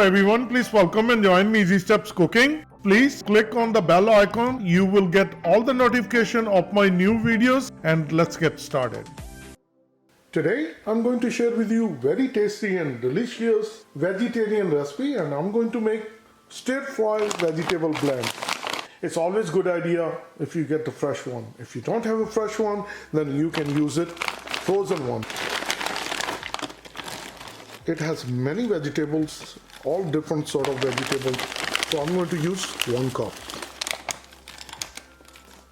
everyone, please welcome and join me Easy Steps Cooking. Please click on the bell icon. You will get all the notification of my new videos, and let's get started. Today I'm going to share with you very tasty and delicious vegetarian recipe, and I'm going to make stir-fry vegetable blend. It's always a good idea if you get the fresh one. If you don't have a fresh one, then you can use it frozen one. It has many vegetables, all different sort of vegetables. So I'm going to use 1 cup.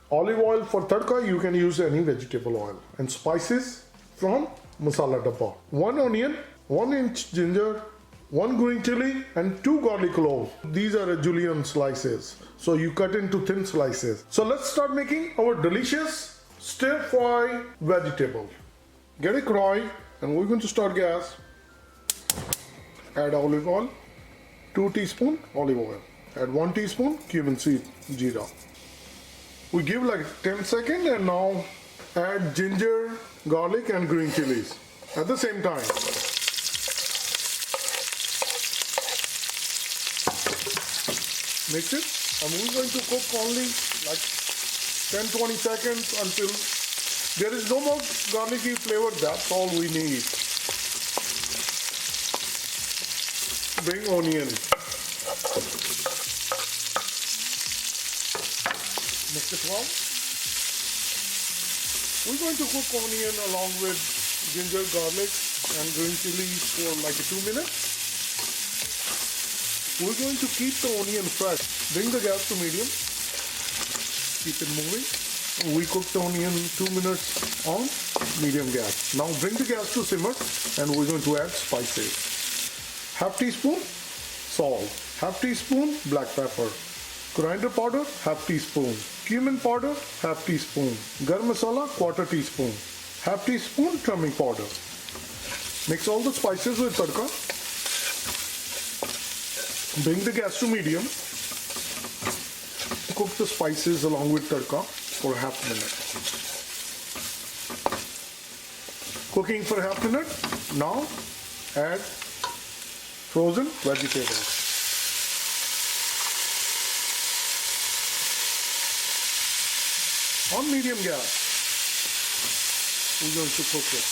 Olive oil for tadka, you can use any vegetable oil. And spices from masala dabba. 1 onion, 1 inch ginger, 1 green chili and 2 garlic cloves. These are a julienne slices. So you cut into thin slices. So let's start making our delicious stir-fry vegetable. Get a karahi and we're going to start gas. Add olive oil, 2 teaspoon olive oil. Add 1 teaspoon cumin seed jeera. We give like 10 seconds and now add ginger, garlic and green chilies at the same time. Mix it and we're going to cook only like 10-20 seconds until there is no more garlicky flavor. That's all we need. Bring onion. Mix it well. We're going to cook onion along with ginger, garlic and green chilies for like 2 minutes. We're going to keep the onion fresh. Bring the gas to medium. Keep it moving. We cook the onion 2 minutes on medium gas. Now bring the gas to simmer and we're going to add spices. Half teaspoon salt, half teaspoon black pepper, coriander powder half teaspoon, cumin powder half teaspoon, garam masala quarter teaspoon, half teaspoon turmeric powder. Mix all the spices with tadka. Bring the gas to medium. Cook the spices along with tadka for half minute. Cooking for half minute. Now add frozen vegetables. On medium gas, we're going to cook it.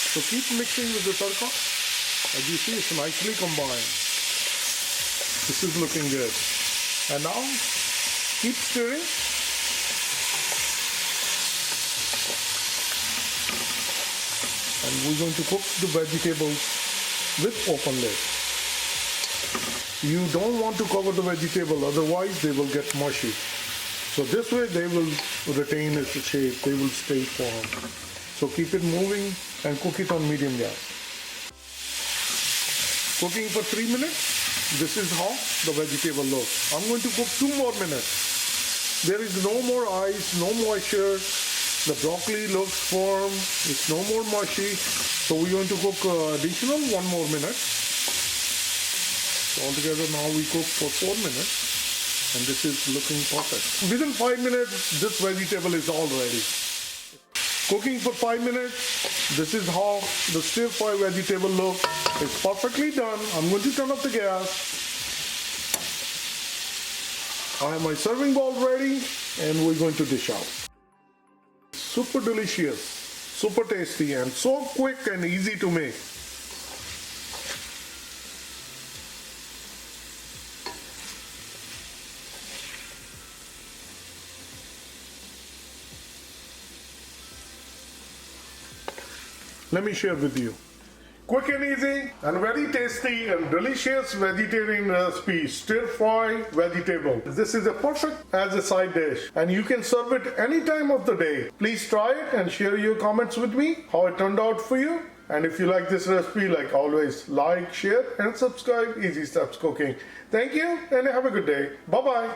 So keep mixing with the tadka. As you see, it's nicely combined. This is looking good. And now keep stirring. And we're going to cook the vegetables with open lid. You don't want to cover the vegetable, otherwise they will get mushy. So this way they will retain its shape, they will stay firm. So keep it moving and cook it on medium gas. Cooking for 3 minutes. This is how the vegetable looks. I'm going to cook 2 more minutes. There is no more ice, no moisture. The broccoli looks firm, it's no more mushy. So we're going to cook additional 1 more minute. So altogether now we cook for 4 minutes and this is looking perfect. Within 5 minutes this vegetable is all ready. Cooking for 5 minutes, this is how the stir-fry vegetable looks. It's perfectly done. I'm going to turn off the gas. I have my serving bowl ready and we're going to dish out. Super delicious, super tasty and so quick and easy to make. Let me share with you. Quick and easy and very tasty and delicious vegetarian recipe, stir-fry vegetable. This is a perfect as a side dish and you can serve it any time of the day. Please try it and share your comments with me, how it turned out for you. And if you like this recipe, like always, like, share and subscribe Easy Steps Cooking. Thank you and have a good day. Bye-bye.